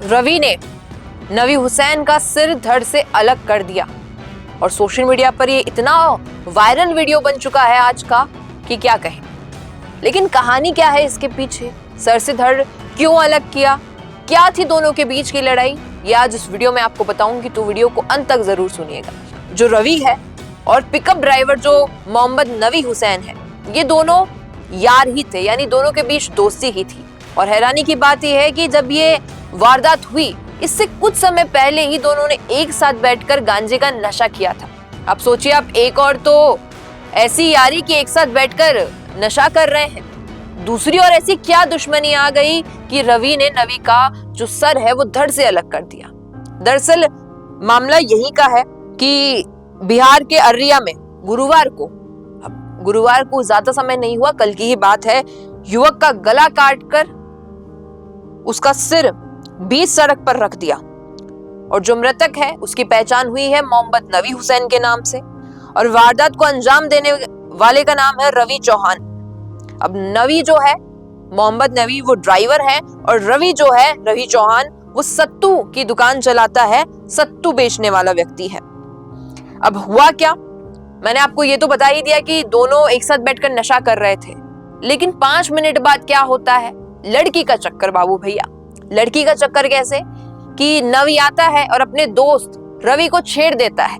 रवि ने नवी हुसैन का सिर धड़ से अलग कर दिया और सोशल मीडिया पर ये इतना वायरल वीडियो बन चुका है आज का कि क्या कहें। लेकिन कहानी क्या है इसके पीछे, सर से धड़ क्यों अलग किया, क्या थी दोनों के बीच की लड़ाई, ये आज इस वीडियो में आपको बताऊंगी, तो वीडियो को अंत तक जरूर सुनिएगा। जो रवि है और पिकअप ड्राइवर जो मोहम्मद नवी हुसैन है, ये दोनों यार ही थे, यानी दोनों के बीच दोस्ती ही थी। और हैरानी की बात यह है कि जब ये वारदात हुई इससे कुछ समय पहले ही दोनों ने एक साथ बैठकर गांजे का नशा किया था। अब सोचिए आप, एक और तो ऐसी यारी कि एक साथ बैठकर नशा कर रहे हैं, दूसरी और ऐसी क्या दुश्मनी आ गई कि रवि ने नवी का जो सर है वो धड़ से अलग कर दिया। दरअसल मामला यही का है कि बिहार के अररिया में गुरुवार को ज्यादा समय नहीं हुआ, कल की ही बात है, युवक का गला काटकर उसका सिर बीच सड़क पर रख दिया। और जो मृतक है उसकी पहचान हुई है मोहम्मद नवी हुसैन के नाम से और वारदात को अंजाम देने वाले का नाम है रवि चौहान। अब नवी जो है, मोहम्मद नवी वो ड्राइवर है और रवि जो है, रवि चौहान, वो सत्तू की दुकान चलाता है, सत्तू बेचने वाला व्यक्ति है। अब हुआ क्या, मैंने आपको ये तो बता ही दिया कि दोनों एक साथ बैठकर नशा कर रहे थे, लेकिन 5 मिनट बाद क्या होता है, लड़की का चक्कर बाबू भैया। लड़की का चक्कर कैसे कि नवी आता है और अपने दोस्त रवि को छेड़ देता है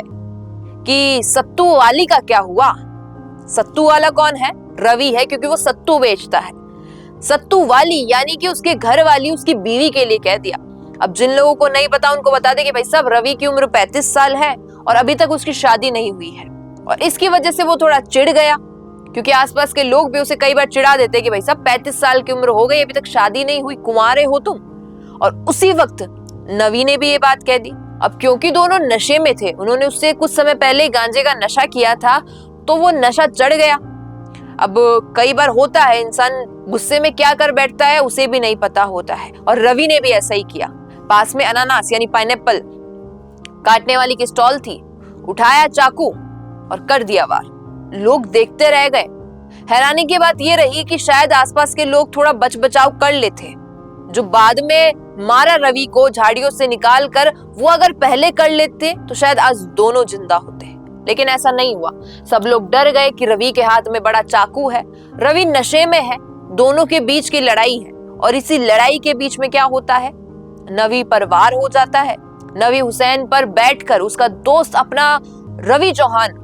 कि सत्तू वाली का क्या हुआ। सत्तू वाला कौन है? रवि है, क्योंकि वो सत्तू बेचता है। सत्तू वाली यानी कि उसके घर वाली उसकी बीवी के लिए कह दिया। अब जिन लोगों को नहीं पता उनको बता दे कि भाई साहब, रवि की उम्र 35 साल है और अभी तक उसकी शादी नहीं हुई है। और इसकी वजह से वो थोड़ा चिढ़ गया, क्योंकि आसपास के लोग भी उसे कई बार चिढ़ा देते कि भाई साहब 35 साल की उम्र हो गई, अभी तक शादी नहीं हुई, कुंवारे हो तुम। और उसी वक्त नवी ने भी ये बात कह दी। अब क्योंकि दोनों नशे में थे, उन्होंने उससे कुछ समय पहले गांजे का नशा किया था, तो वो नशा चढ़ गया। अब कई बार होता है, इंसान गुस्से में क्या कर बैठता है उसे भी नहीं पता होता है, और रवि ने भी ऐसा ही किया। पास में अनानास यानी पाइनएप्पल काटने वाली की स्टॉल थी, उठाया चाकू और कर दिया वार। लोग देखते रह गए। हैरानी की बात यह रही कि शायद आसपास के लोग थोड़ा बच बचाव कर लेते, जो बाद में मारा रवि को झाड़ियों से निकाल कर, वो अगर पहले कर लेते तो शायद आज दोनों जिंदा होते। लेकिन ऐसा नहीं हुआ। सब लोग डर गए कि रवि के हाथ में बड़ा चाकू है, रवि नशे में है, दोनों के बीच की लड़ाई है। और इसी लड़ाई के बीच में क्या होता है, नवी पर वार हो जाता है। नवी हुसैन पर बैठकर उसका दोस्त अपना रवि चौहान,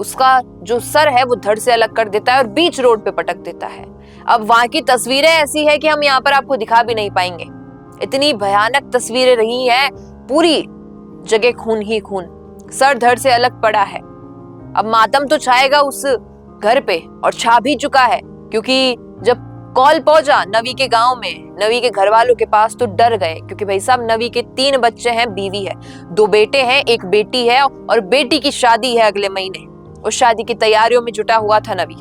उसका जो सर है वो धड़ से अलग कर देता है और बीच रोड पे पटक देता है। अब वहां की तस्वीरें ऐसी है कि हम यहाँ पर आपको दिखा भी नहीं पाएंगे, इतनी भयानक तस्वीरें रही हैं, पूरी जगह खून ही खून, सर धड़ से अलग पड़ा है। अब मातम तो छाएगा उस घर पे, और छा भी चुका है, क्योंकि जब कॉल पहुंचा नवी के गांव में, नवी के घर वालों के पास, तो डर गए, क्योंकि भाई साहब नवी के 3 बच्चे हैं, बीवी है, 2 बेटे हैं, 1 बेटी है, और बेटी की शादी है अगले महीने। उस शादी की तैयारियों में जुटा हुआ था नवी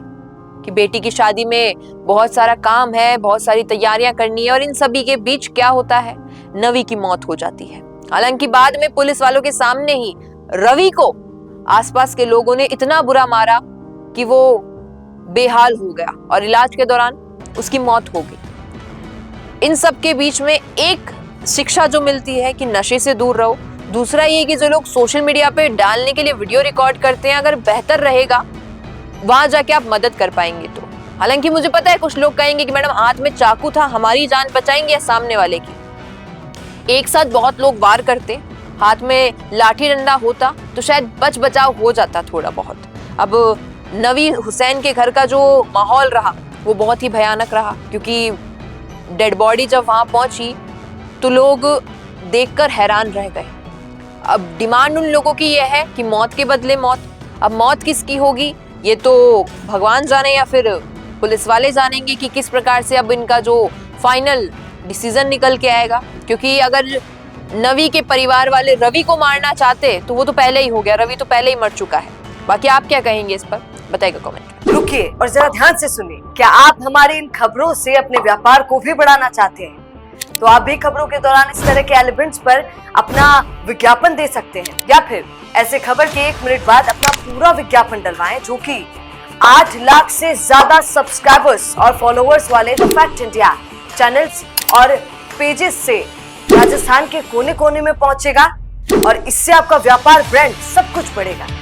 कि बेटी की शादी में बहुत सारा काम है, बहुत सारी तैयारियां करनी है, और इन सभी के बीच क्या होता है, नवी की मौत हो जाती है। हालांकि बाद में पुलिस वालों के सामने ही रवि को आसपास के लोगों ने इतना बुरा मारा कि वो बेहाल हो गया और इलाज के दौरान उसकी मौत हो गई। इन सब के बीच में एक शिक्षा जो मिलती है कि नशे से दूर रहो। दूसरा ये कि जो लोग सोशल मीडिया पे डालने के लिए वीडियो रिकॉर्ड करते हैं, अगर बेहतर रहेगा वहां जाके आप मदद कर पाएंगे तो। हालांकि मुझे पता है कुछ लोग कहेंगे कि मैडम हाथ में चाकू था, हमारी जान बचाएंगे या सामने वाले की। एक साथ बहुत लोग वार करते, हाथ में लाठी डंडा होता तो शायद बच बचाव हो जाता थोड़ा बहुत। अब नवी हुसैन के घर का जो माहौल रहा वो बहुत ही भयानक रहा, क्योंकि डेड बॉडी जब वहां पहुंची तो लोग देखकर हैरान रह गए। अब डिमांड उन लोगों की यह है कि मौत के बदले मौत। अब मौत किसकी होगी ये तो भगवान जाने या फिर पुलिस वाले जानेंगे कि किस प्रकार से अब इनका जो फाइनल डिसीजन निकल के आएगा। क्योंकि अगर नवी के परिवार वाले रवि को मारना चाहते तो वो तो पहले ही हो गया, रवि तो पहले ही मर चुका है। बाकी आप क्या कहेंगे इस पर, बताइएगा कमेंट। रुकिए और जरा ध्यान से सुनिए। क्या आप हमारी इन खबरों से अपने व्यापार को भी बढ़ाना चाहते हैं? तो आप भी खबरों के दौरान इस तरह के एलिमेंट्स पर अपना विज्ञापन दे सकते हैं, या फिर ऐसे खबर के 1 मिनट बाद अपना पूरा विज्ञापन डलवाएं, जो कि 8 लाख से ज्यादा सब्सक्राइबर्स और फॉलोअर्स वाले द फैक्ट इंडिया चैनल्स और पेजेस से राजस्थान के कोने कोने में पहुंचेगा और इससे आपका व्यापार, ब्रांड सब कुछ बढ़ेगा।